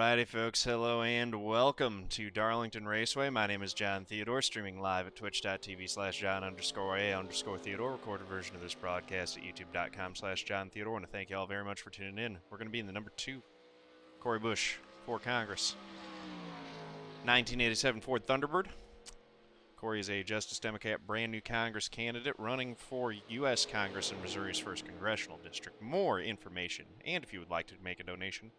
Alrighty, folks. Hello and welcome to Darlington Raceway. My name is John Theodore, streaming live at twitch.tv/John_A_Theodore. Recorded version of this broadcast at youtube.com/John Theodore. I want to thank you all very much for tuning in. We're going to be in the number 2 Corey Busch for Congress 1987 Ford Thunderbird. Corey is a Justice Democrat, brand new Congress candidate running for U.S. Congress in Missouri's 1st Congressional District. More information, and if you would like to make a donation,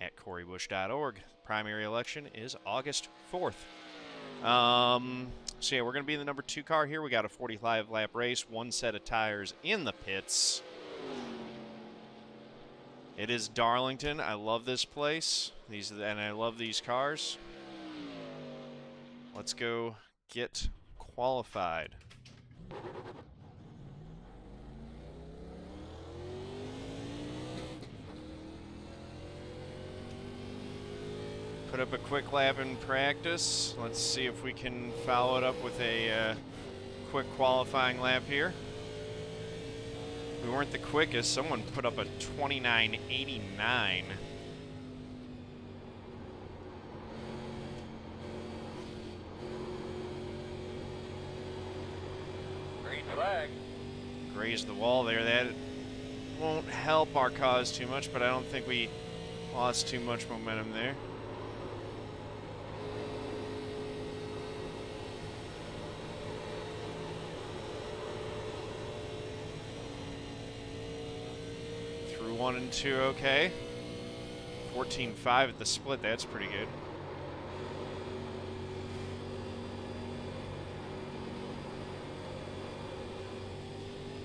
at CoreyBusch.org. Primary election is August 4th. So yeah, we're going to be in the number 2 car here. We got a 45-lap race, 1 set of tires in the pits. It is Darlington. I love this place. And I love these cars. Let's go get qualified. Put up a quick lap in practice. Let's see if we can follow it up with a quick qualifying lap here. We weren't the quickest. Someone put up a 29.89. Green flag. Grazed the wall there. That won't help our cause too much, but I don't think we lost too much momentum there. Through 1 and 2, okay. 14.5 at the split, that's pretty good.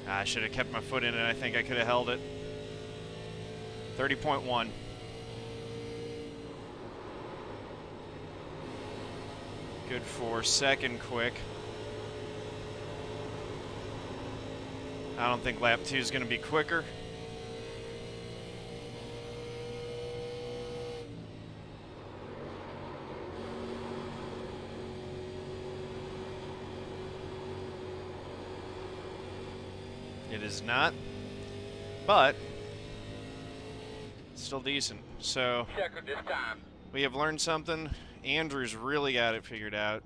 I should have kept my foot in it. I think I could have held it. 30.1. Good for second quick. I don't think lap 2 is going to be quicker. It is not, but still decent. So This time. we have learned something. Andrew's really got it figured out.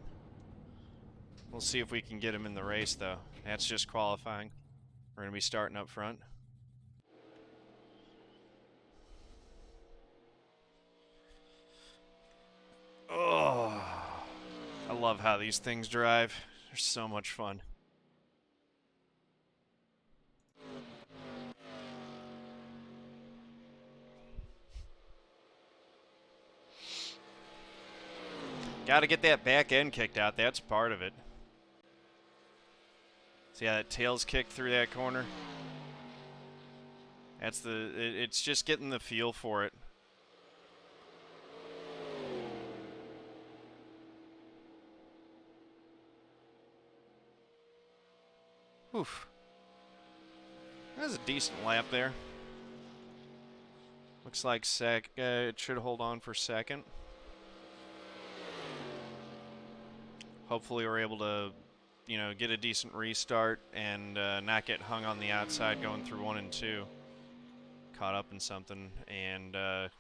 We'll see if we can get him in the race, though. That's just qualifying. We're going to be starting up front. Oh, I love how these things drive. They're so much fun. Got to get that back end kicked out. That's part of it. See how that tail's kicked through that corner? That's it's just getting the feel for it. Oof. That was a decent lap there. Looks like it should hold on for second. Hopefully we're able to, get a decent restart and not get hung on the outside going through 1 and 2. Caught up in something and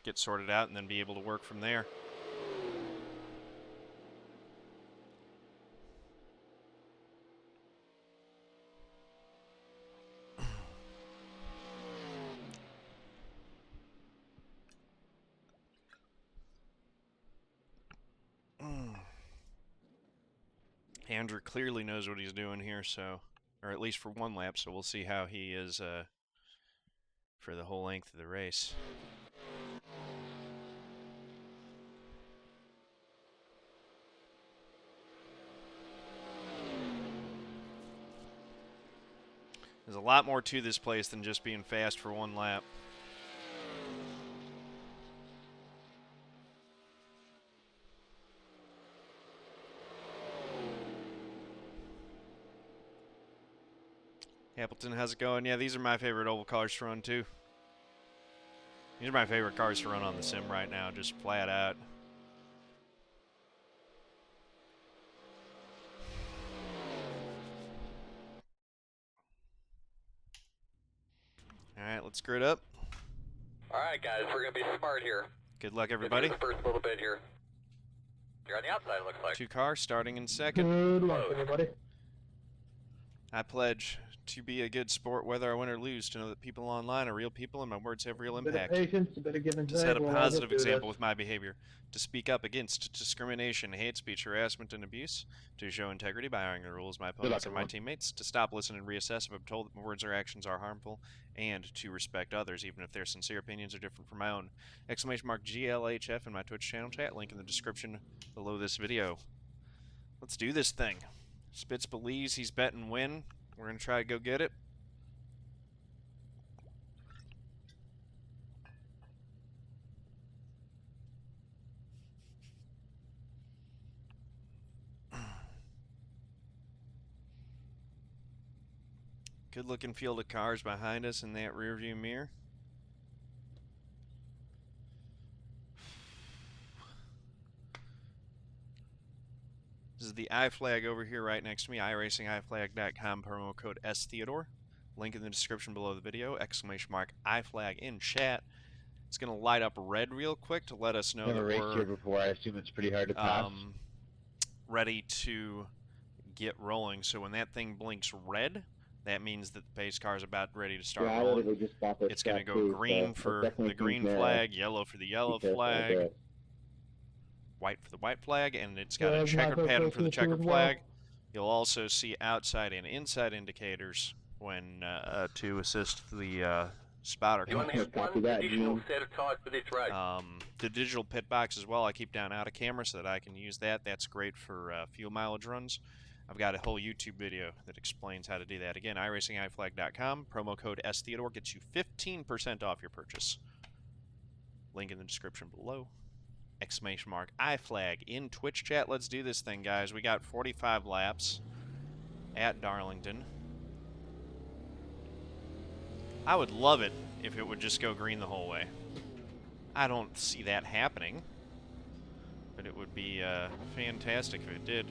get sorted out and then be able to work from there. Andrew clearly knows what he's doing here, so, or at least for 1 lap, so we'll see how he is for the whole length of the race. There's a lot more to this place than just being fast for 1 lap. Appleton, how's it going? Yeah, these are my favorite oval cars to run, too. These are my favorite cars to run on the sim right now, just flat out. All right, let's grid up. All right, guys, we're going to be smart here. Good luck, everybody. First little bit here. You're on the outside, it looks like. 2 cars starting in second. Good luck, everybody. I pledge to be a good sport, whether I win or lose, to know that people online are real people and my words have real A bit of impact. patience, a bit of give and To take. set a We'll all positive get through example this. with my behavior. To speak up against discrimination, hate speech, harassment, and abuse. To show integrity by honoring the rules of my opponents and my teammates. To stop, listen, and reassess if I'm told that my words or actions are harmful. And to respect others, even if their sincere opinions are different from my own. !GLHF in my Twitch channel chat. Link in the description below this video. Let's do this thing. Spitz believes he's betting win. We're going to try to go get it. Good looking field of cars behind us in that rear view mirror. This is the iFlag over here right next to me, iRacing.com, promo code STheodore. Link in the description below the video, !iFlag in chat. It's going to light up red real quick to let us know that Never raced here we're before. I assume it's pretty hard to pass. ready to get rolling. So when that thing blinks red, that means that the pace car is about ready to start yeah, I rolling. literally just bought this It's going to stuff go too, green so for it definitely the green seems flag, yellow for the yellow careful with flag, it. white for the white flag, and it's got Yeah, a that's my checkered pattern for the preference too checkered as well. flag. You'll also see outside and inside indicators when to assist the spotter You only cars. have one Copy that, additional Gene. set of cards for this ride. The digital pit box as well, I keep down out of camera so that I can use that. That's great for fuel mileage runs. I've got a whole YouTube video that explains how to do that. Again, iRacingIFlag.com, promo code STheodore gets you 15% off your purchase. Link in the description below. !iFlag in Twitch chat. Let's do this thing, guys. We got 45 laps at Darlington. I would love it if it would just go green the whole way. I don't see that happening, but it would be fantastic if it did.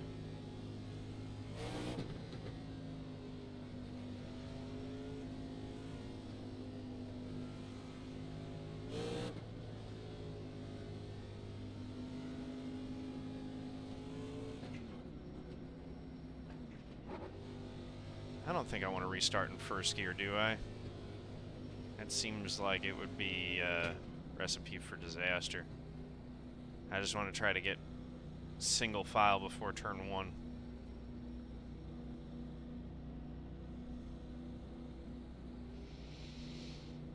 I don't think I want to restart in first gear, do I? That seems like it would be a recipe for disaster. I just want to try to get single file before turn 1.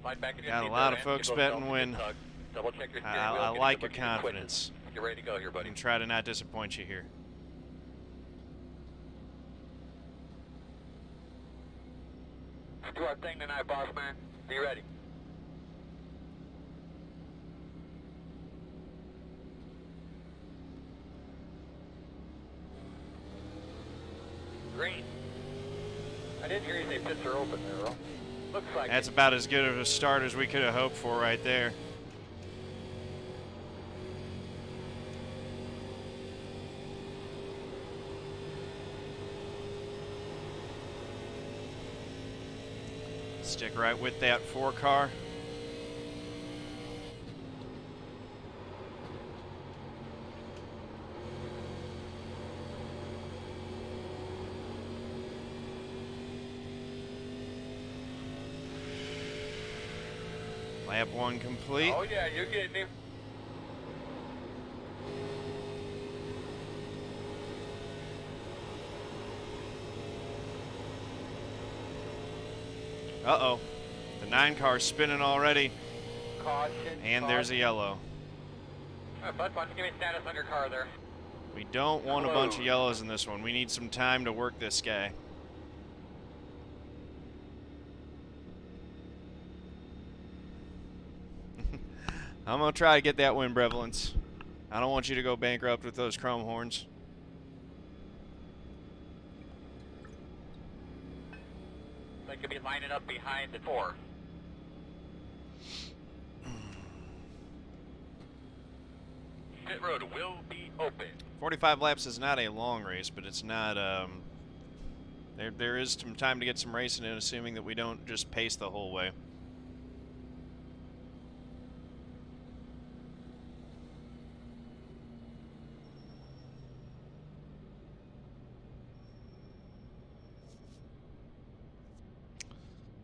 Slide back in your Got a seat lot there, of man. folks Get those betting belts win. in the tug. Double check your steering I wheel, get like your your equipment. confidence. You're ready to go here, buddy. And try to not disappoint you here. Let's do our thing tonight, boss man. Be ready. Green. I didn't hear you say pits are open there, Earl. Looks like That's it. about as good of a start as we could have hoped for right there. Stick right with that 4 car. Lap 1 complete. Oh yeah, you're getting him. Uh-oh. The 9 car's spinning already. Caution. And there's a yellow. Alright, bud, why don't you give me status on your car there? We don't want a bunch of yellows in this one. We need some time to work this guy. I'm going to try to get that win, Brevolence. I don't want you to go bankrupt with those chrome horns. They could be lining up behind the 4. Pit road will be open. 45 laps is not a long race, but it's not, there is some time to get some racing in, assuming that we don't just pace the whole way.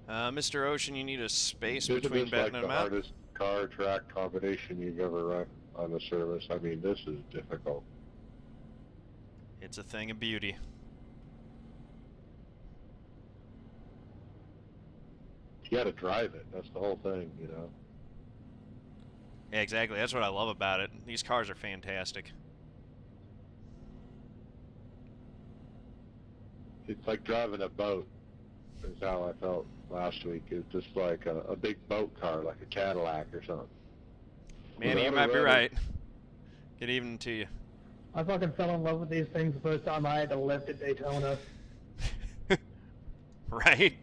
Mr. Ocean, you need a space Isn't between this betting like and the them out? hardest car track combination you've ever run on the service? I mean, this is difficult. It's a thing of beauty. You got to drive it. That's the whole thing, you know. Yeah, exactly. That's what I love about it. These cars are fantastic. It's like driving a boat. Is how I felt last week. It's just like a big boat car, like a Cadillac or something. Manny, you might be right. Good evening to you. I fucking fell in love with these things the first time I had to lift at Daytona. Right?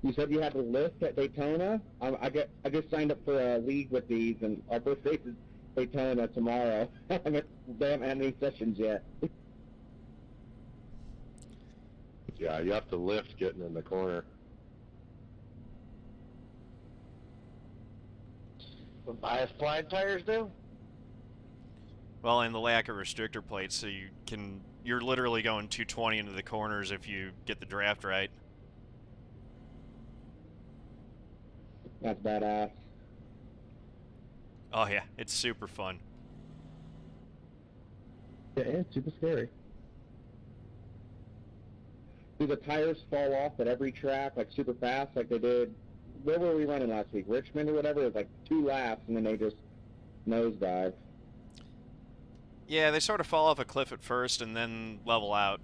You said you had to lift at Daytona? I just signed up for a league with these, and our first race is Daytona tomorrow. They haven't had any sessions yet. Yeah, you have to lift getting in the corner. What bias blind tires do? Well, and the lack of restrictor plates, so you're literally going 220 into the corners if you get the draft right. That's badass. Oh yeah, it's super fun. Yeah, it's super scary. Do the tires fall off at every track, like super fast, like they did? Where were we running last week? Richmond or whatever? It was like 2 laps, and then they just nosedive. Yeah, they sort of fall off a cliff at first and then level out.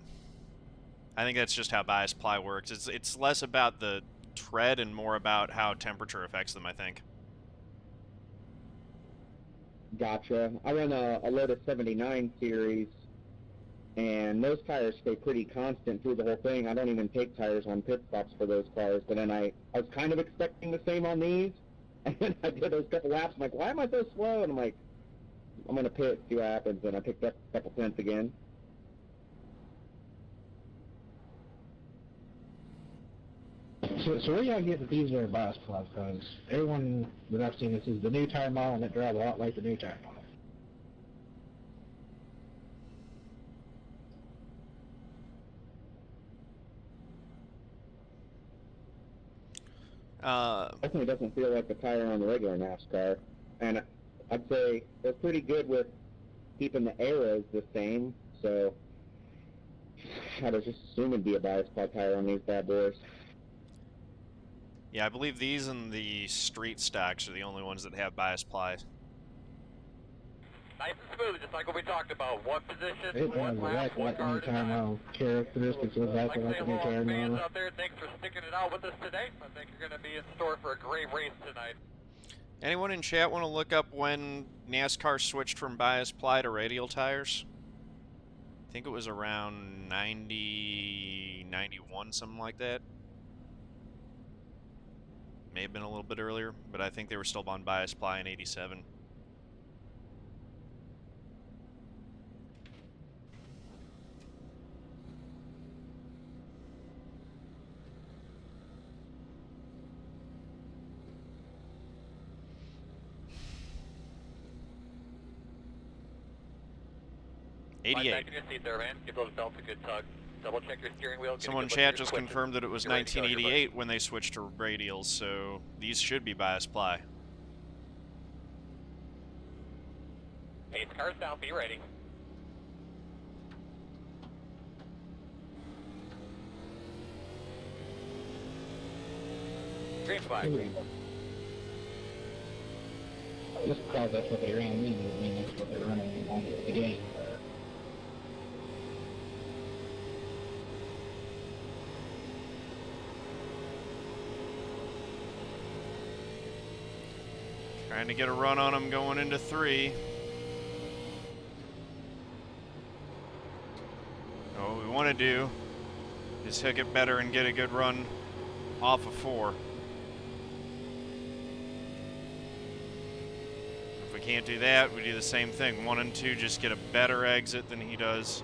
I think that's just how bias ply works. It's less about the tread and more about how temperature affects them, I think. Gotcha. I run a Lotus 79 series, and those tires stay pretty constant through the whole thing. I don't even take tires on pit stops for those cars, but then I was kind of expecting the same on these, and I did those couple laps. I'm like, why am I so slow? And I'm like, I'm going to pit, see what happens, and I picked up a couple tenths again. So where y'all get that these are bias plugs? Because everyone that I've seen, this is the new tire model, and it drives a lot like the new tire model. Definitely doesn't feel like the tire on the regular NASCAR, and I'd say they're pretty good with keeping the arrows the same, so I'd just assume it'd be a bias plug tire on these bad boys. Yeah, I believe these and the street stocks are the only ones that have bias ply. Nice and smooth, just like what we talked about. One position, It one has lap, exactly one like the car new at a tire time. model characteristics, exactly like Like the new to say tire hello, fans model. out there. Thanks for sticking it out with us today. I think you're going to be in store for a great race tonight. Anyone in chat want to look up when NASCAR switched from bias ply to radial tires? I think it was around 90, 91, something like that. May have been a little bit earlier, but I think they were still on bias ply in 87. Slide 88. back in your seat there, man. Give those belts a good tug. Double check your steering wheel. Someone in Get a good look chat at your just switches. confirmed that it was You're ready to go, you're 1988 when they switched to radials, so these should be bias ply. Pace cars down, be ready. Green flag. Just because that's what they ran me, doesn't mean that's what they're running on the game. Trying to get a run on them going into 3. What we want to do is hook it better and get a good run off of 4. If we can't do that, we do the same thing. 1 and 2 just get a better exit than he does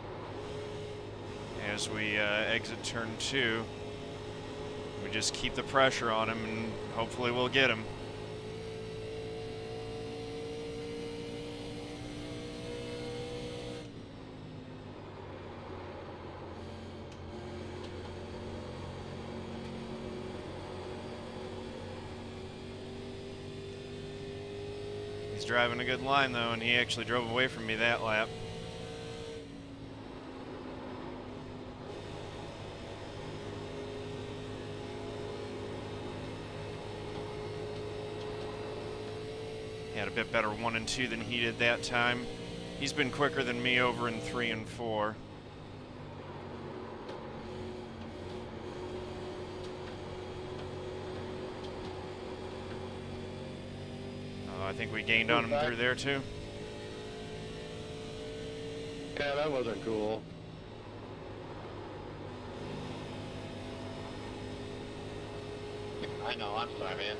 as we exit turn 2. We just keep the pressure on him and hopefully we'll get him. He's driving a good line, though, and he actually drove away from me that lap. Had a bit better 1 and 2 than he did that time. He's been quicker than me over in 3 and 4. I think we gained on him through there too. Yeah, that wasn't cool. I know, I'm sorry, man.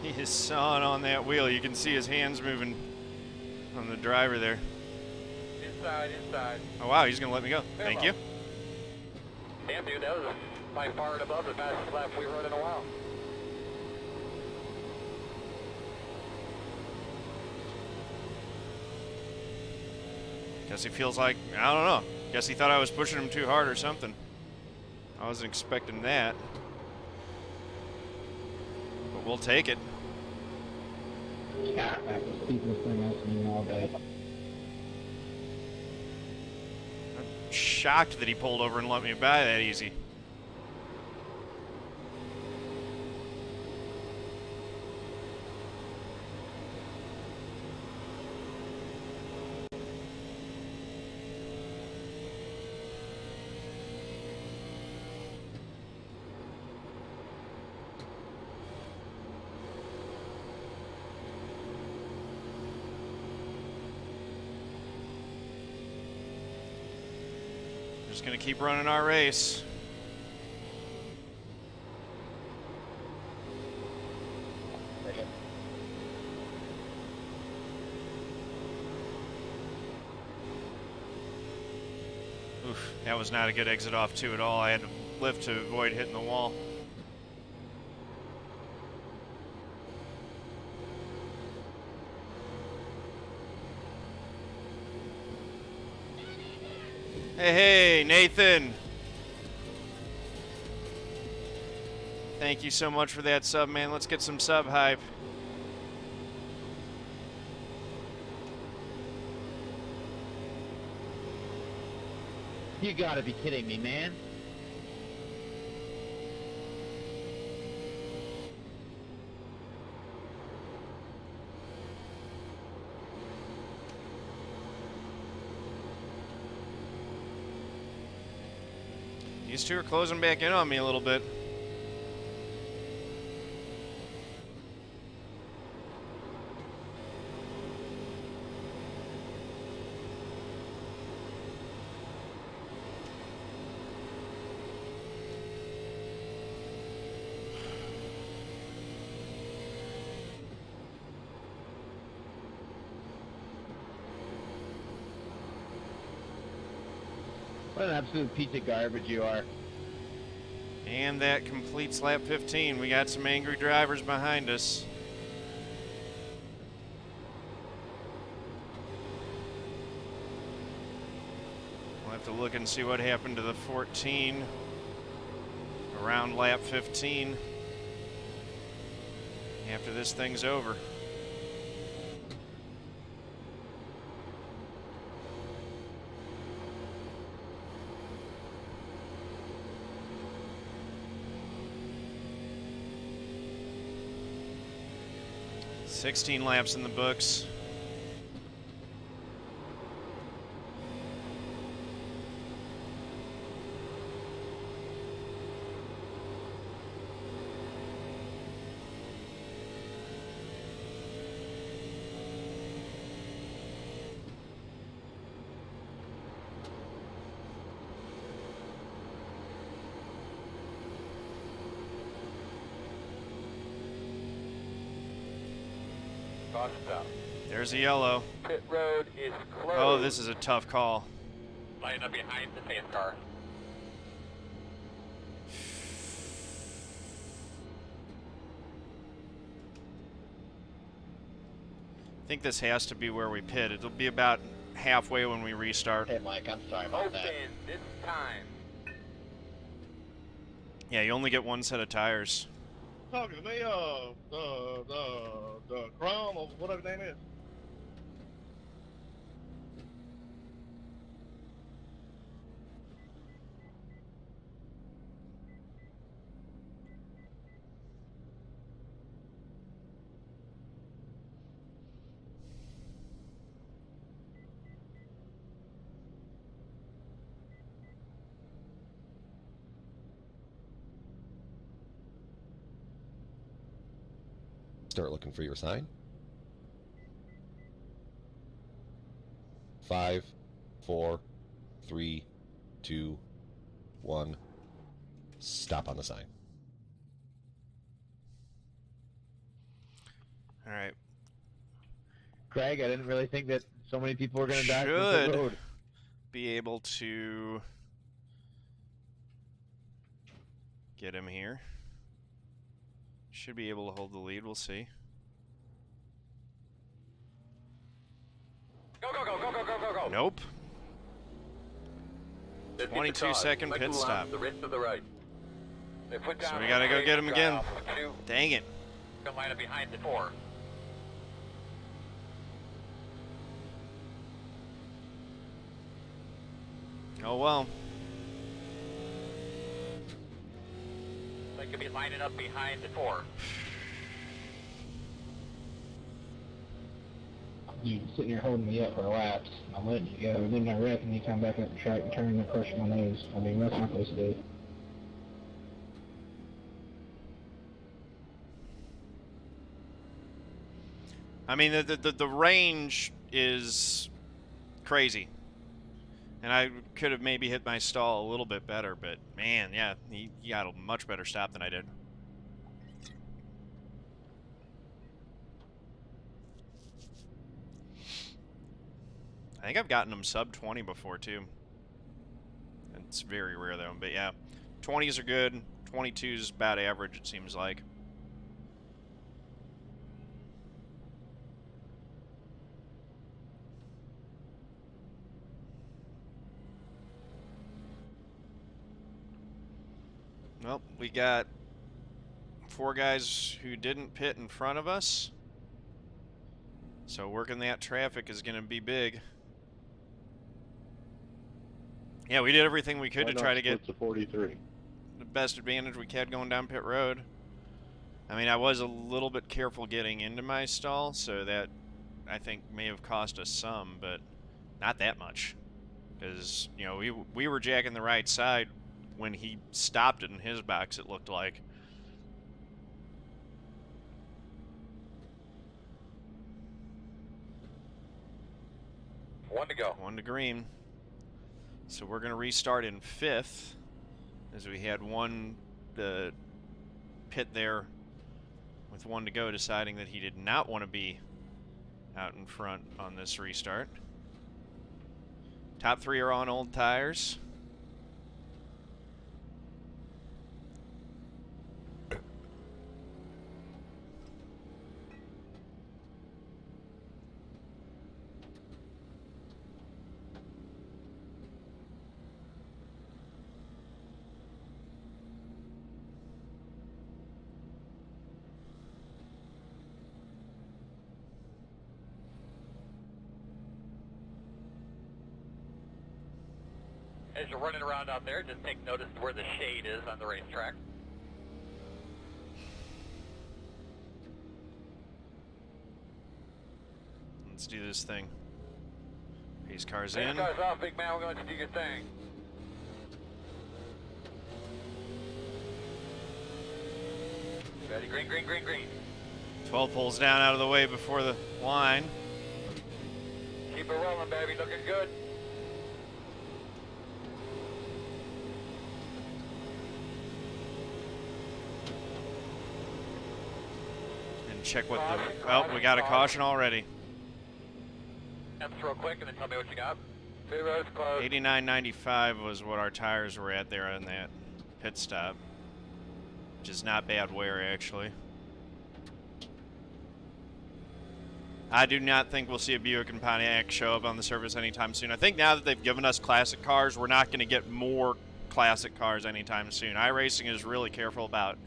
He is sawing on that wheel. You can see his hands moving on the driver there. Inside, inside. Oh wow, he's gonna let me go. Thank you. Damn, dude, that was by far and above the fastest lap we've run in a while. Guess he feels like, I don't know. Guess he thought I was pushing him too hard or something. I wasn't expecting that. But we'll take it. God, that was keeping this thing out to me all day. I'm shocked that he pulled over and let me by that easy. Just gonna keep running our race. Oof, that was not a good exit off two at all. I had to lift to avoid hitting the wall. Hey, Nathan. Thank you so much for that sub, man. Let's get some sub hype. You gotta be kidding me, man. These two are closing back in on me a little bit. What an absolute piece of garbage you are. And that completes lap 15. We got some angry drivers behind us. We'll have to look and see what happened to the 14 around lap 15 after this thing's over. $16 laps in the books. There's a yellow. Pit road is closed. Oh, this is a tough call. Line up behind the safe car. I think this has to be where we pit. It'll be about halfway when we restart. Hey, Mike, I'm sorry about that. Open this time. Yeah, you only get one set of tires. Talking to me, the Crumb or whatever his name is. Start looking for your sign. 5, 4, 3, 2, 1. Stop on the sign. All right. Craig, I didn't really think that so many people were going to die from Should the road. be able to get him here. Should be able to hold the lead. We'll see. Go, go, go, go, go, go, go, go. Nope. 52 second pit stop. The wrist to the right. They put down So we gotta go get him again. off of 2. Dang it. Gonna line up behind the 4. Oh well. They could be lining up behind the 4. You sitting here holding me up for laps. I'm letting you go. And then I wreck and you come back up the track and turn and crush my nose. I mean, that's not supposed to do. I mean, the range is crazy. And I could have maybe hit my stall a little bit better, but man, yeah, he got a much better stop than I did. I think I've gotten him sub 20 before too. It's very rare though, but yeah, 20s are good. 22s is about average, it seems like. Well, we got 4 guys who didn't pit in front of us. So working that traffic is going to be big. Yeah, we did everything we could to try to get the 43. the best advantage we had going down pit road. I mean, I was a little bit careful getting into my stall, so that I think may have cost us some, but not that much. Because, you know, we were jacking the right side when he stopped it in his box, it looked like. One to go. 1 to green. So we're going to restart in 5th, as we had one pit there with 1 to go, deciding that he did not want to be out in front on this restart. Top 3 are on old tires. As you're running around out there, just take notice where the shade is on the racetrack. Let's do this thing. Pace cars Pace in. cars off, big man. We're going to do your thing. Ready? Green, green, green, green. 12 pulls down out of the way before the line. Keep it rolling, baby. Looking good. And check what the... Oh, we got a caution already. Temps real quick and then tell me what you got. Pit road's closed. 89.95 was what our tires were at there on that pit stop. Which is not bad wear, actually. I do not think we'll see a Buick and Pontiac show up on the surface anytime soon. I think now that they've given us classic cars, we're not going to get more classic cars anytime soon. iRacing is really careful about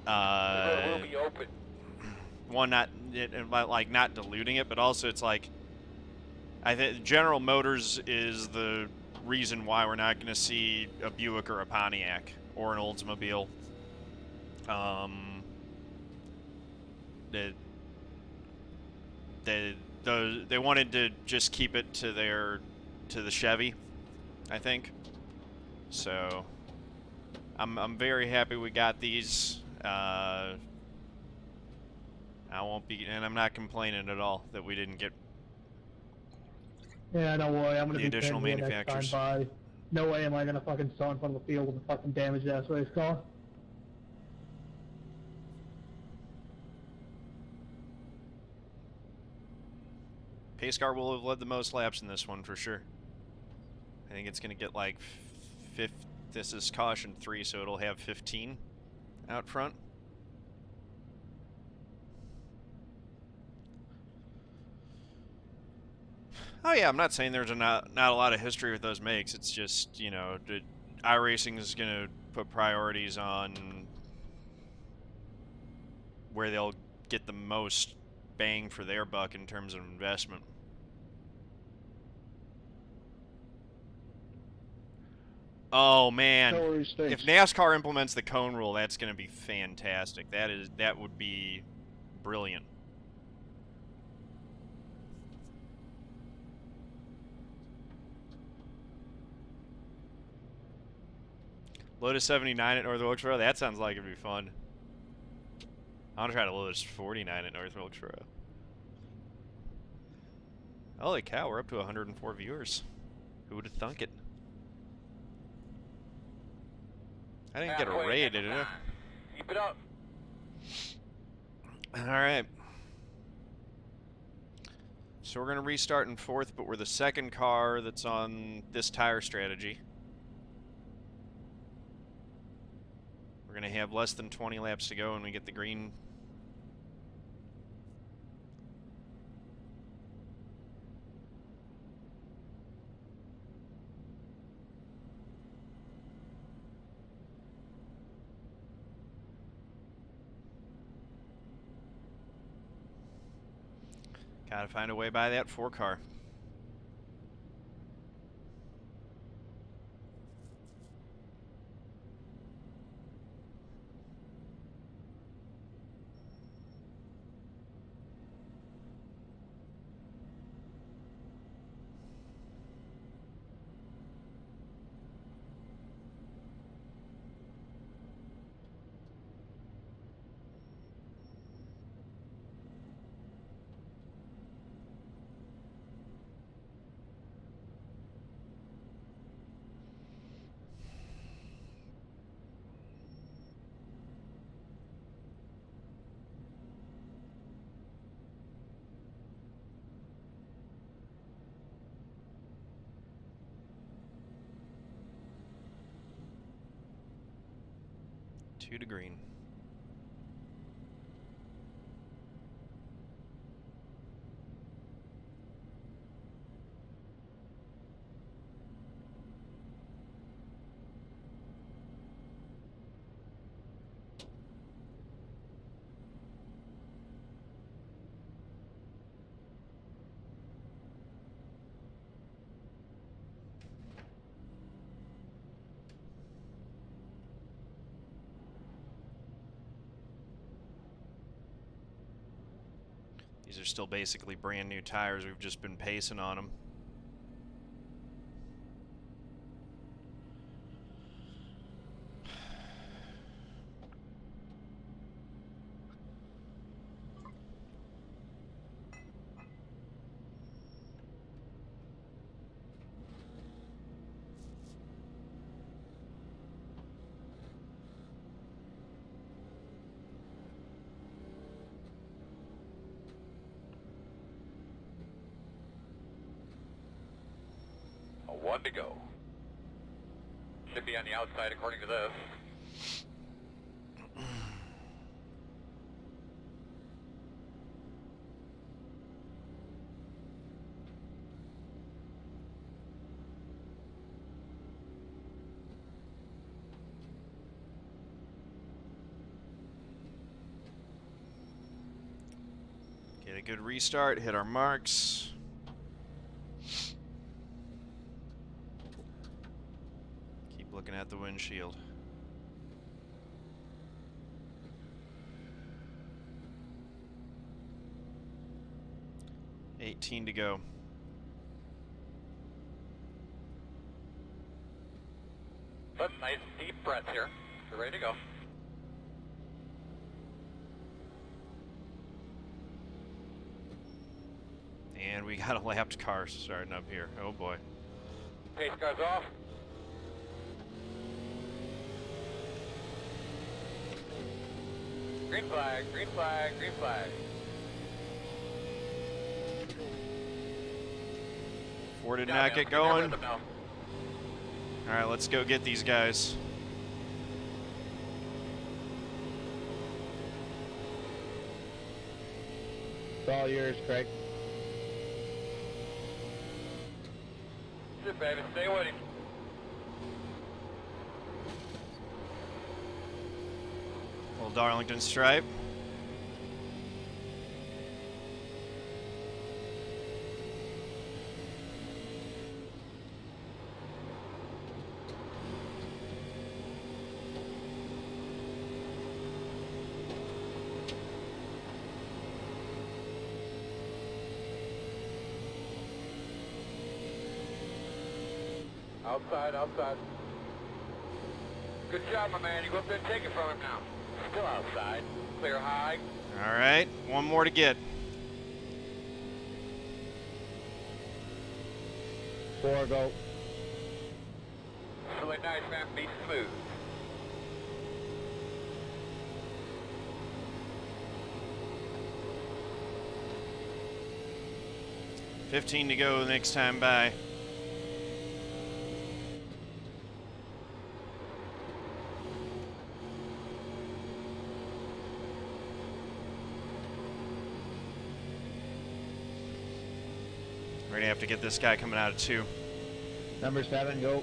We'll be open. one, not diluting it, but also it's like I think General Motors is the reason why we're not going to see a Buick or a Pontiac or an Oldsmobile. They wanted to just keep it to the Chevy, I think. So I'm very happy we got these. I won't be, and I'm not complaining at all that we didn't get Yeah, no way. I'm gonna the be additional pissed next manufacturers. time by. No way am I gonna fucking start in front of the field with a fucking damaged ass race car. Pace car will have led the most laps in this one for sure. I think it's going to get like this is caution 3, so it'll have 15 out front. Oh yeah, I'm not saying there's not a lot of history with those makes. It's just, you know, iRacing is going to put priorities on where they'll get the most bang for their buck in terms of investment. Oh man, if NASCAR implements the cone rule, that's going to be fantastic. That would be brilliant. Lotus 79 at North Wilkesboro, that sounds like it'd be fun. I want to try to Lotus 49 at North Wilkesboro. Holy cow, we're up to 104 viewers. Who would have thunk it? I didn't get a raid, did I? Keep it up. Alright. So we're going to restart in 4th, but we're the second car that's on this tire strategy. We're going to have less than 20 laps to go when we get the green. Gotta find a way by that 4 car. To green. These are still basically brand new tires. We've just been pacing on them. One to go. Should be on the outside according to this. Get a good restart, hit our marks. Keep looking at the windshield. $18 to go. But nice deep breath here. We're ready to go. And we got a lapped car starting up here. Oh boy. Pace car's off. Green flag, green flag, green flag. Ford did Yeah, not man, get let's never going. hit them now. Alright, let's go get these guys. It's all yours, Craig. Sit, baby, stay with him. Little Darlington stripe. Outside, outside. Good job, my man. You go up there and take it from him now. Still outside. Clear high. Alright, one more to get. 4 go. Really nice, man. Be smooth. $15 to go the next time by. We're gonna have to get this guy coming out of 2. Number 7, go.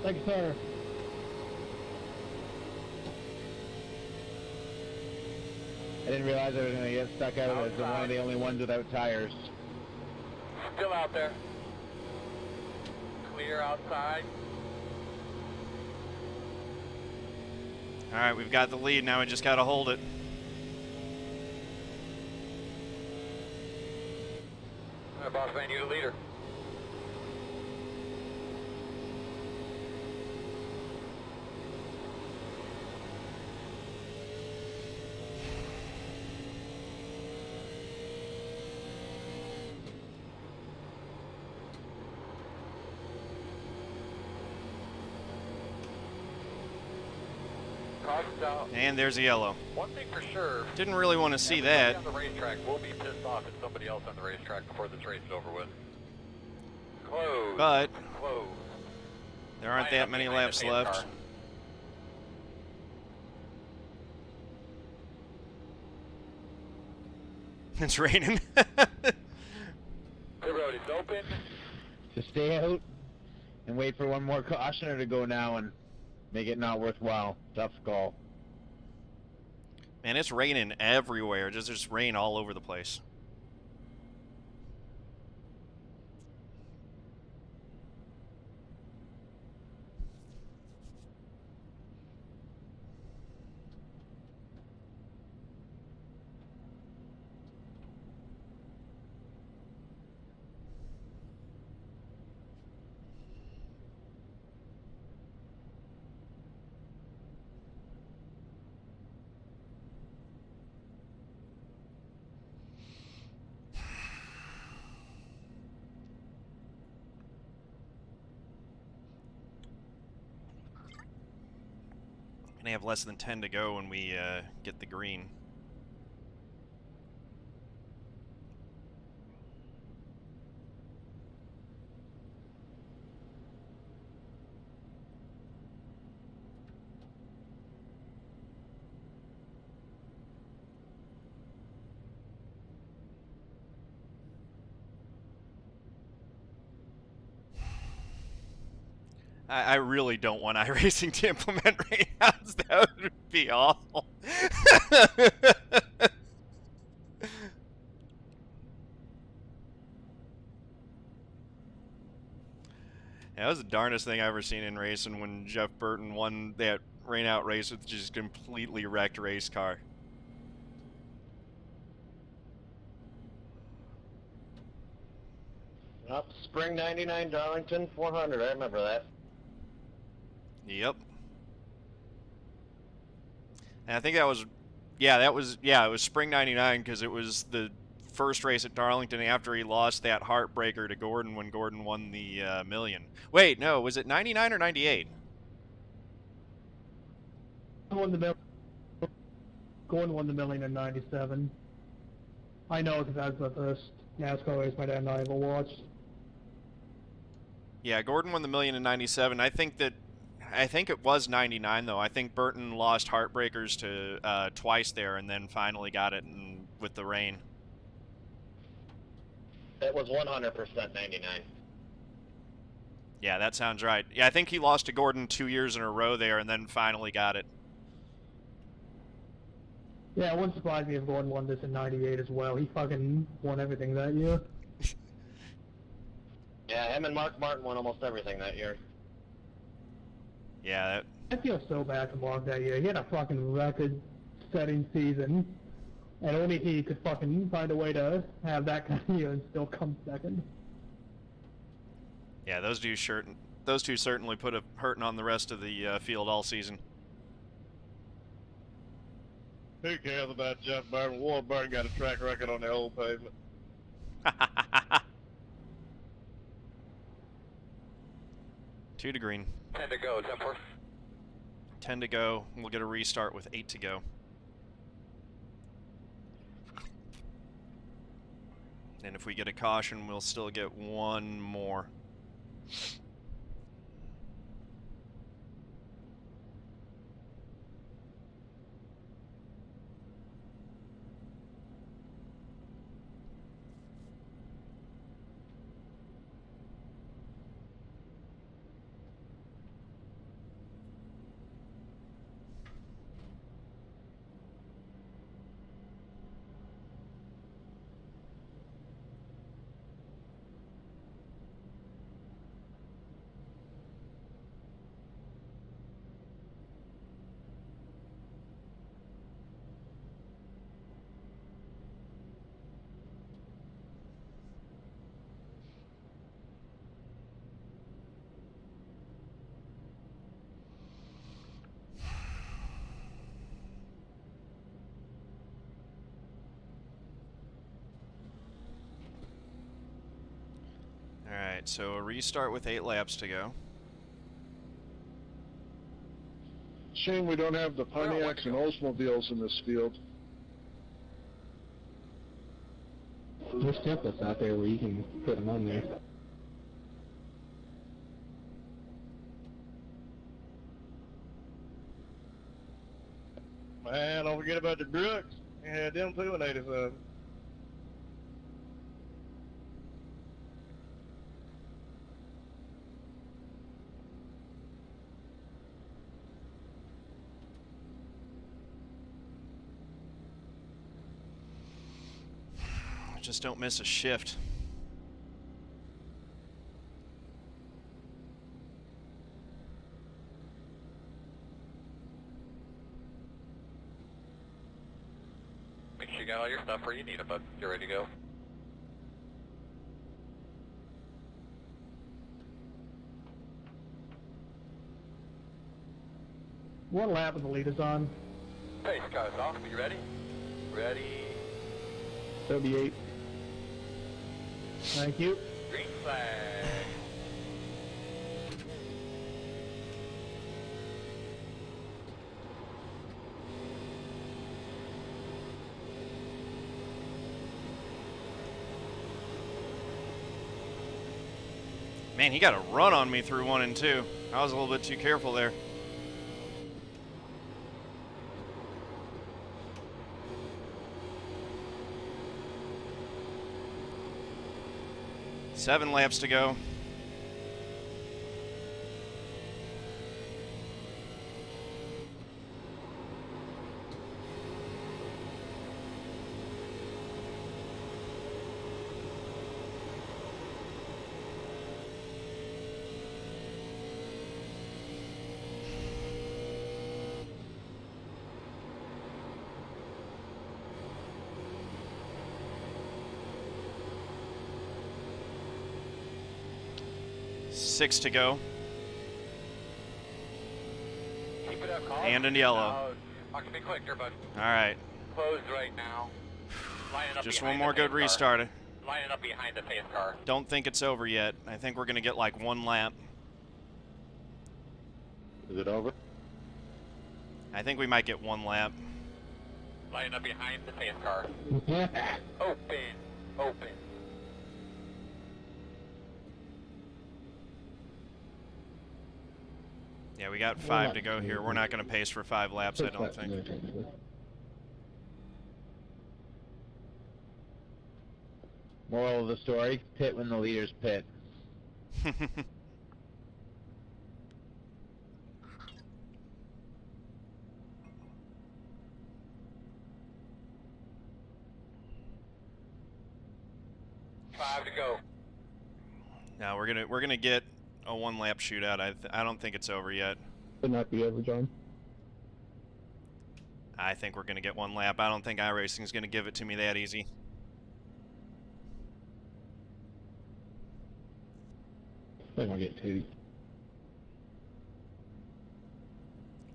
Thank you, sir. I didn't realize I was going to get stuck out of it as one of the only ones without tires. Still out there. Clear outside. Alright, we've got the lead now, we just gotta hold it. All right, boss man, you the leader. Caution's out. And there's a yellow. One thing for sure. Didn't really want to see everybody that. on the racetrack will be pissed off at somebody else on the racetrack before this race is over with. Close. But Close. there aren't that many laps left. It's raining. The road is open. To stay out and wait for one more cautioner to go now and make it not worthwhile. Tough call. Man, it's raining everywhere. Just rain all over the place. Gonna have less than 10 to go when we get the green. I really don't want iRacing to implement rainouts. That would be awful. That was the darndest thing I've ever seen in racing when Jeff Burton won that rainout race with just completely wrecked race car. Up Spring 99 Darlington 400, I remember that. Yep. And I think that was, it was Spring 99 because it was the first race at Darlington after he lost that heartbreaker to Gordon when Gordon won the million. Wait, no, was it 99 or 98? Gordon won the million in 97. I know because that's the first NASCAR race my dad and I ever watched. Yeah, Gordon won the million in 97. I think it was 99 though. I think Burton lost heartbreakers to twice there and then finally got it with the rain. That was 100% 99. Yeah, that sounds right. Yeah, I think he lost to Gordon 2 years in a row there and then finally got it. Yeah, it wouldn't surprise me if Gordon won this in 98 as well. He fucking won everything that year. Yeah, him and Mark Martin won almost everything that year. Yeah, I feel so bad for Mark that year. He had a fucking record-setting season, and only he could fucking find a way to have that kind of year and still come second. yeah, those two certainly put a hurting on the rest of the field all season. Who cares about Jeff Burton? Ward Burton got a track record on the old pavement. 2 to green. 10 to go, 10-4. 10 to go. We'll get a restart with 8 to go. And if we get a caution, we'll still get one more. Alright, so a restart with 8 laps to go. Shame we don't have the Pontiacs and Oldsmobiles in this field. There's templates out there where you can put them on there. Man, don't forget about the Brooks. Yeah, them too in 87. Just don't miss a shift. Make sure you got all your stuff where you need it, bud. You're ready to go. What lap of the lead is on? Pace car's off. You ready? Ready. 38. Thank you. Green flag. Man, he got a run on me through 1 and 2. I was a little bit too careful there. Seven laps to go. 6 to go. Keep it up, Carl. And in yellow. I can be quicker, but All right. closed right now. Lining up Just behind one more the good pace car. restart. Lining up behind the pace car. Don't think it's over yet. I think we're going to get like 1 lap. Is it over? I think we might get 1 lap. Lining up behind the pace car. Open. Open. Yeah, we got 5 to go here. We're not going to pace for 5 laps, I don't think. Moral of the story, pit when the leaders pit. Five to go. No, we're gonna get a 1 lap shootout. I don't think it's over yet. Could not be over, John. I think we're gonna get 1 lap. I don't think iRacing's gonna give it to me that easy. I think I'll get 2.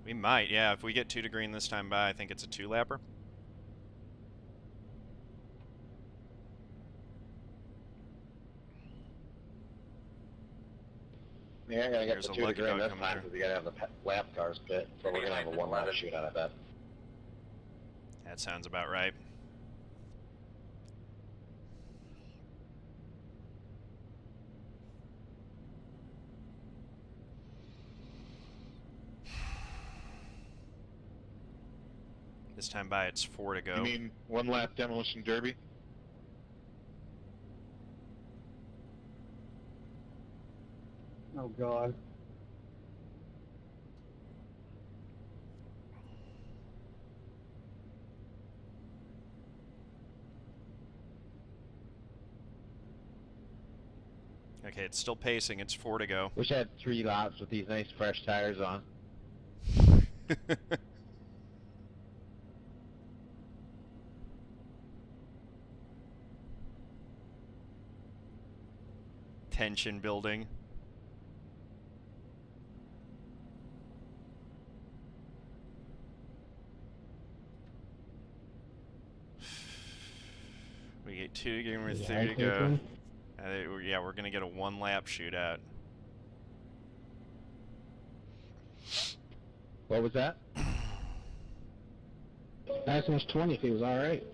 We might, yeah. If we get 2 to green this time by, I think it's a 2-lapper. Yeah, I'm gonna get There's the a 2 to lucky green dog this coming time through. because we gotta have the lap cars pit, so we're gonna have a 1 lap shootout, I bet. That sounds about right. This time by, it's 4 to go. You mean 1 lap demolition derby? Oh God. Okay, it's still pacing. It's 4 to go. Wish I had 3 laps with these nice fresh tires on. Tension building. We get 2 to green with 3 to go. Yeah, we're gonna get a 1 lap shootout. What was that? That's almost 20 if he was alright.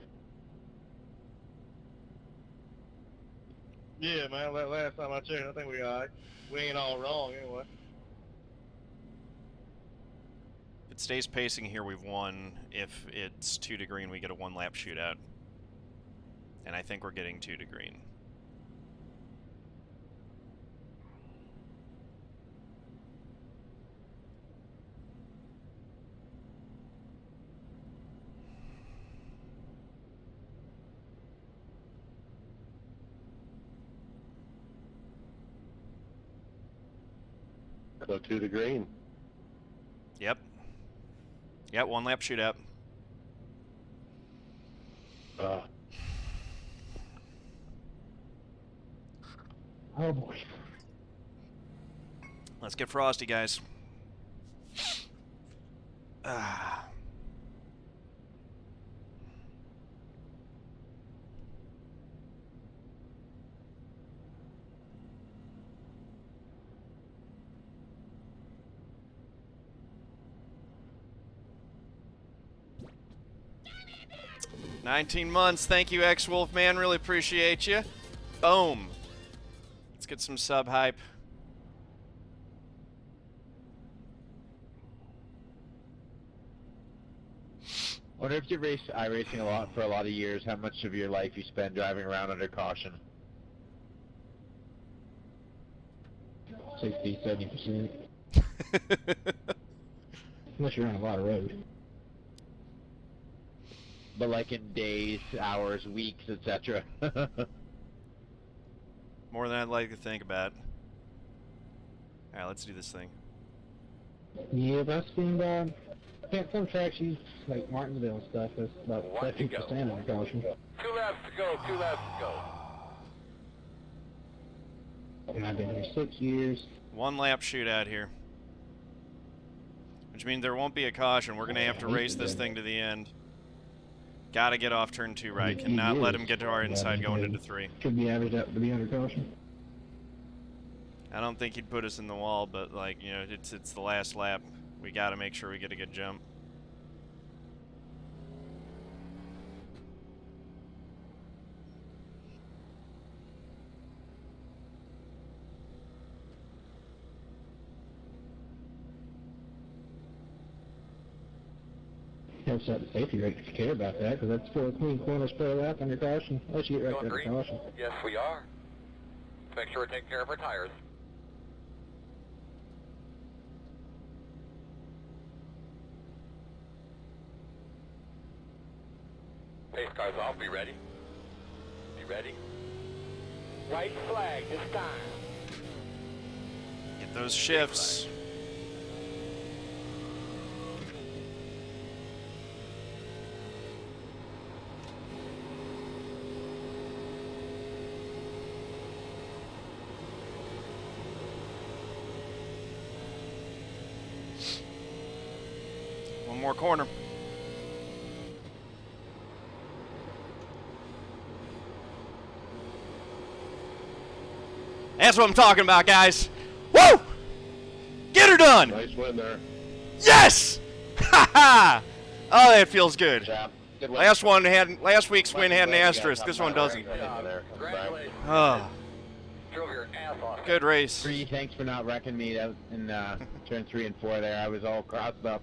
Yeah, man, last time I checked, I think we all right. We ain't all wrong anyway. If it stays pacing here, we've won. If it's 2 to green, we get a 1 lap shootout. And I think we're getting 2 to green. So 2 to green. Yep. Yep, 1 lap shootout. Oh boy. Let's get frosty, guys. Ah. $19 months. Thank you, X-Wolf, man. Really appreciate you. Boom. Let's get some sub hype. I wonder if you race iRacing a lot for a lot of years, how much of your life you spend driving around under caution? 60, 70%. Unless you're on a lot of road. But like in days, hours, weeks, etc. More than I'd like to think about. Alright, let's do this thing. Yeah, but I've seen, some tracks use, like Martinsville and stuff, that's about 50% of the caution. 2 laps to go, 2 laps to go. And I've been here 6 years. One lap shootout here. Which means there won't be a caution. We're going to have to race this thing to the end. Got to get off turn 2 right. Cannot let him get to our inside going into 3. Could be averaged out to be under caution. I don't think he'd put us in the wall, but, like, you know, it's the last lap. We got to make sure we get a good jump. Helps out the safety rate if you care about that, because that's 4 clean corners per lap on your caution. Unless you get right to the caution. Yes, we are. Make sure we're taking care of our tires. Pace car's off. Be ready. Be ready. White flag this time. Get those shifts. One more corner. That's what I'm talking about, guys. Woo! Get her done. Nice win there. Yes! Ha ha! Oh, that feels good. Good win. Last week's win had an asterisk. This one doesn't. Congratulations. Oh, Drove your ass off. good race. Bree, thanks for not wrecking me out in turn 3 and 4 there. I was all crossed up.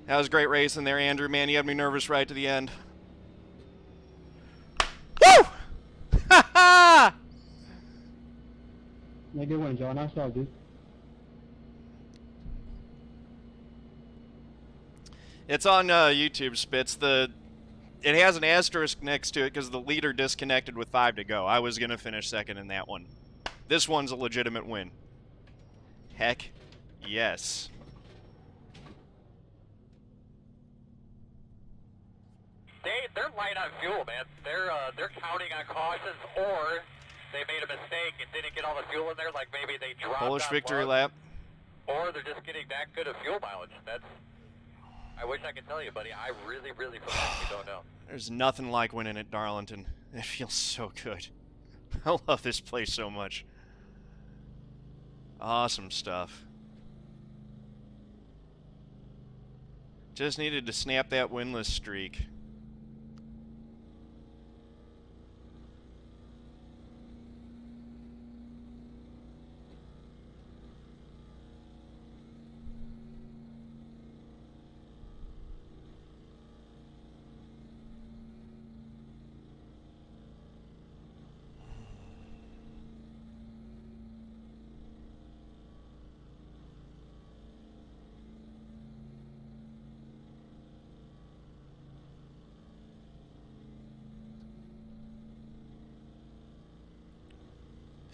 That was a great racing there, Andrew. Man, you had me nervous right to the end. Woo! Ha ha! Yeah, good one, John. I saw dude. It's on YouTube, Spitz. It has an asterisk next to it because the leader disconnected with 5 to go. I was going to finish second in that one. This one's a legitimate win. Heck yes. They're light on fuel, man. They're counting on cautions, or they made a mistake and didn't get all the fuel in there, like maybe they dropped Polish on victory plug, lap. or they're just getting that good of fuel mileage. I wish I could tell you, buddy. I really, really don't know. There's nothing like winning at Darlington. It feels so good. I love this place so much. Awesome stuff. Just needed to snap that winless streak.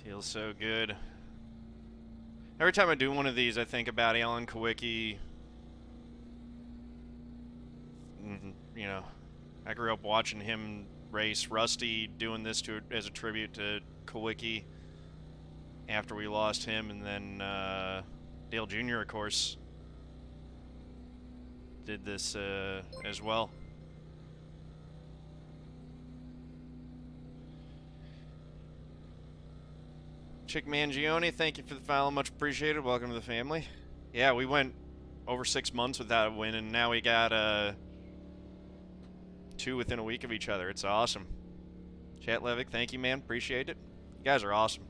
Feels so good. Every time I do one of these, I think about Alan Kawicki. You know, I grew up watching him race. Rusty doing this as a tribute to Kawicki after we lost him, and then Dale Jr., of course, did this as well. Chick Mangione, thank you for the follow, much appreciated. Welcome to the family. Yeah, we went over 6 months without a win, and now we got 2 within a week of each other. It's awesome. Chat Levick, thank you, man. Appreciate it. You guys are awesome.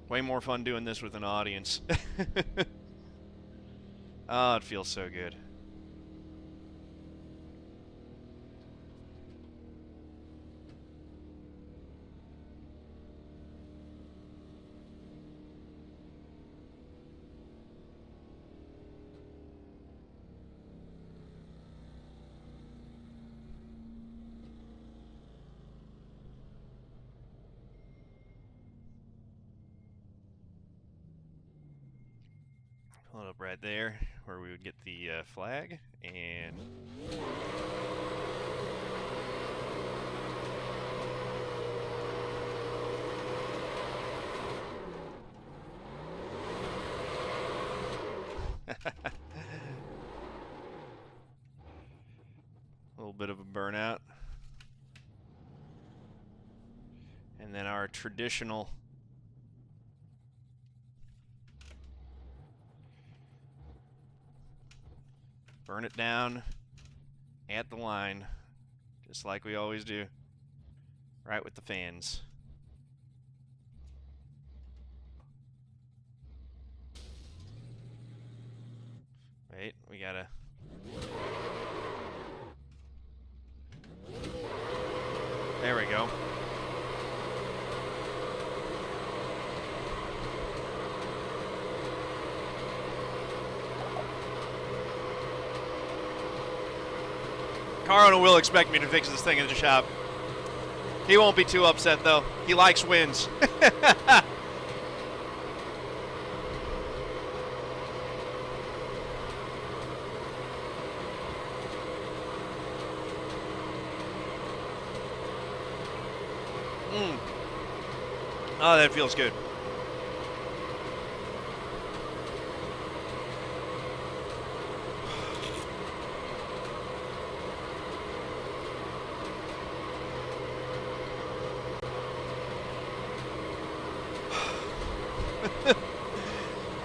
Way more fun doing this with an audience. Oh, it feels so good. Pull it up right there where we would get the flag, and little bit of a burnout. And then our traditional burn it down at the line, just like we always do, right with the fans. Wait, we gotta... There we go. Carl will expect me to fix this thing in the shop. He won't be too upset, though. He likes wins. Oh, that feels good.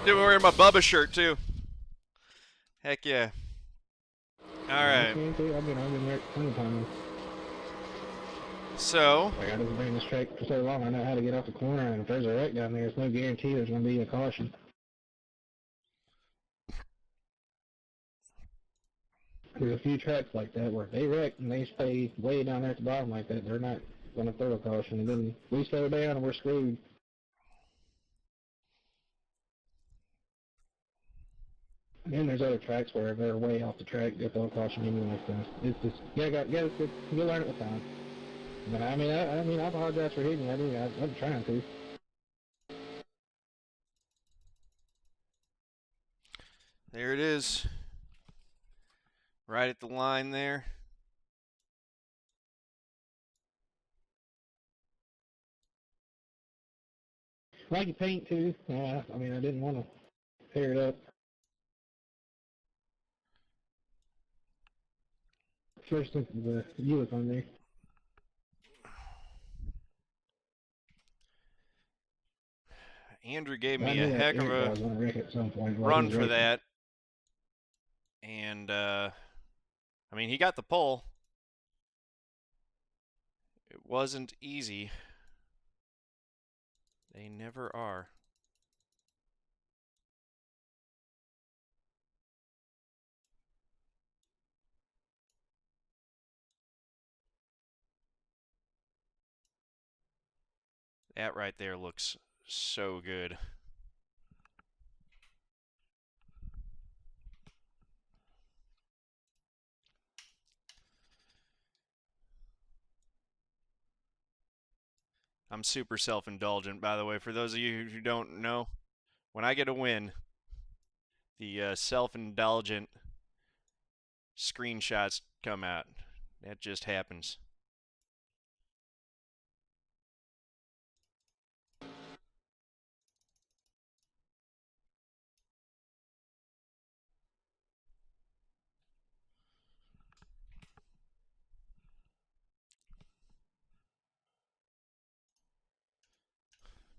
Dude, we're wearing my Bubba shirt too. Heck yeah. Alright. I've been there plenty of times. So, Like, I just been in this track for so long, I know how to get off the corner, and if there's a wreck down there, there's no guarantee there's going to be a caution. There's a few tracks like that where if they wreck and they stay way down there at the bottom like that, they're not going to throw a caution, and then we slow down and we're screwed. And then there's other tracks where if they're way off the track, they throw a caution anyway, so it's just, you'll learn it with time. But I mean, I apologize for hitting you. I'm trying to. there it is. Right at the line there. Like your paint too. Yeah, I mean, I didn't want to tear it up. First look at the Buick on there. Andrew gave me a heck of a run for that. And, I mean, he got the pole. It wasn't easy. They never are. That right there looks so good. I'm super self-indulgent, by the way. For those of you who don't know, when I get a win, the self-indulgent screenshots come out. That just happens.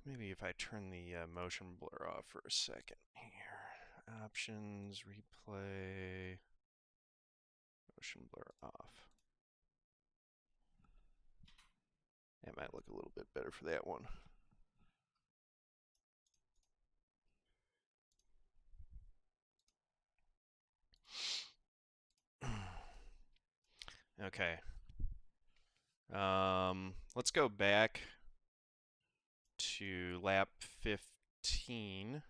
Maybe if I turn the motion blur off for a second here. Options, replay, motion blur off. That might look a little bit better for that one. Okay. Let's go back to lap 15.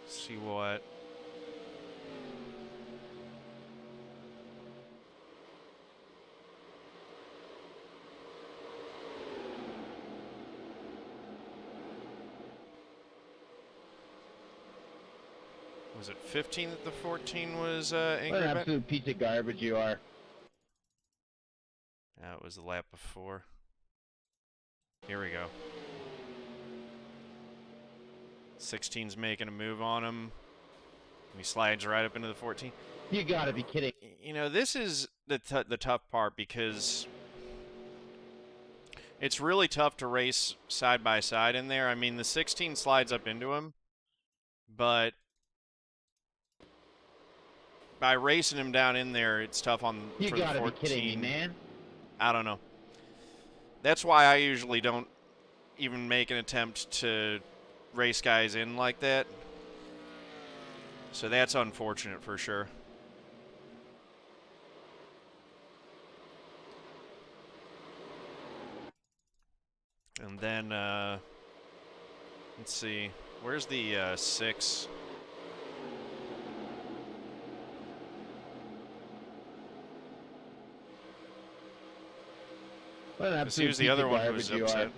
See what was it 15 that the 14 was angry What an about? absolute piece of garbage you are. That was the lap before. Here we go. 16's making a move on him. He slides right up into the 14. You gotta be kidding. You know, this is the tough part because it's really tough to race side by side in there. I mean, the 16 slides up into him, but by racing him down in there, it's tough on You for the gotta 14. be kidding me, man. I don't know. That's why I usually don't even make an attempt to race guys in like that. So that's unfortunate for sure. And then, let's see, where's the 6? What an He absolute was the piece other of one who was garbage you upset. are.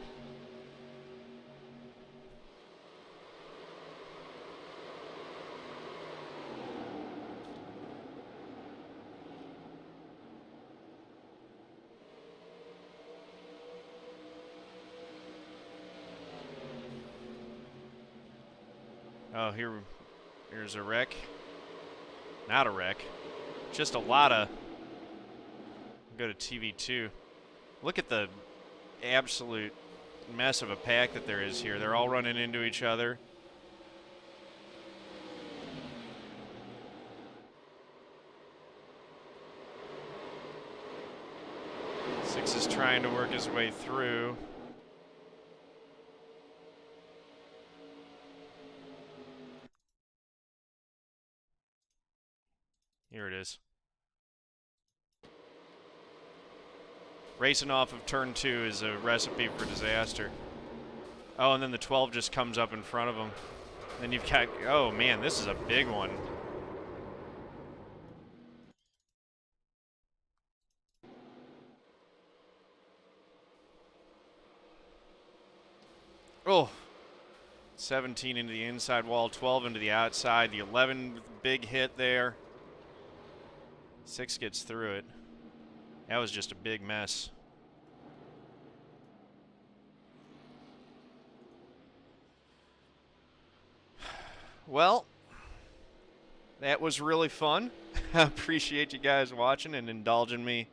Oh, here's a wreck. Not a wreck. Just a lot of... Go to TV2. Look at the absolute mess of a pack that there is here. They're all running into each other. Six is trying to work his way through. Here it is. Racing off of turn 2 is a recipe for disaster. Oh, and then the 12 just comes up in front of him. Then you've got, oh man, this is a big one. Oh, 17 into the inside wall, 12 into the outside, the 11 big hit there. 6 gets through it. That was just a big mess. Well, that was really fun. I appreciate you guys watching and indulging me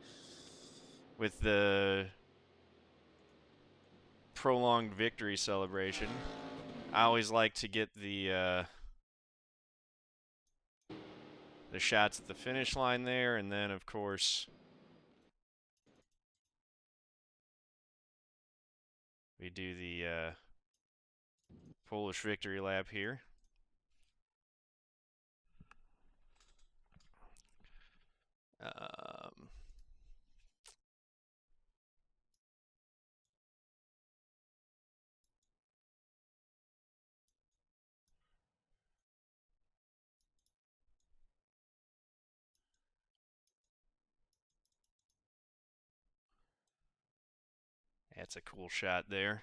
with the prolonged victory celebration. I always like to get the shots at the finish line there, and then of course we do the Polish victory lap here. That's a cool shot there.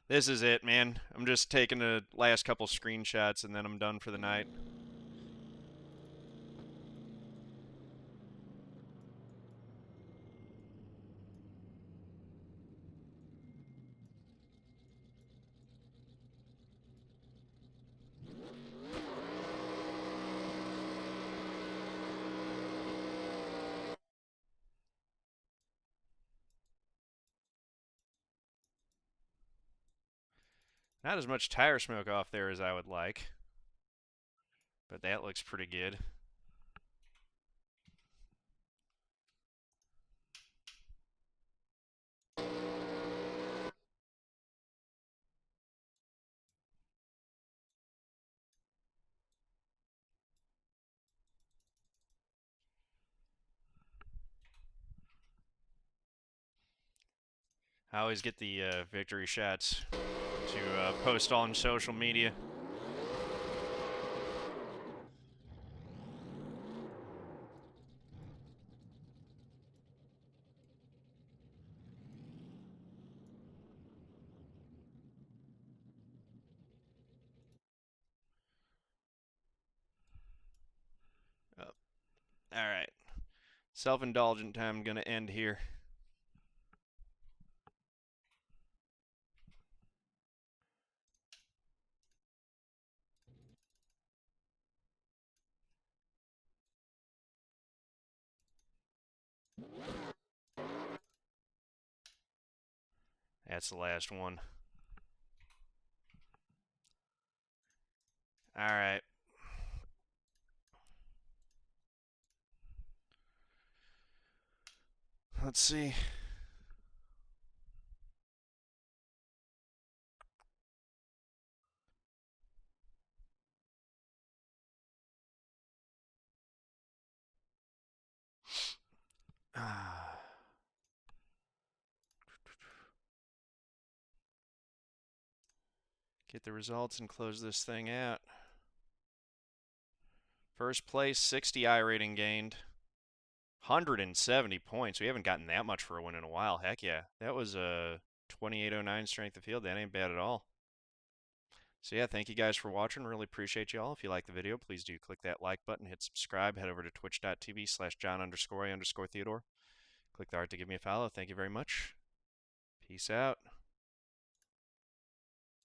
This is it, man. I'm just taking the last couple screenshots and then I'm done for the night. Not as much tire smoke off there as I would like, but that looks pretty good. I always get the victory shots to post on social media. Self-indulgent time going to end here. That's the last one. All right. Let's see. Get the results and close this thing out. First place, 60 iRating gained. 170 points. We haven't gotten that much for a win in a while. Heck yeah. That was a 2809 strength of field. That ain't bad at all. So yeah, thank you guys for watching. Really appreciate you all. If you like the video, please do click that like button, hit subscribe, head over to twitch.tv/John_A_Theodore. Click the heart to give me a follow. Thank you very much. Peace out.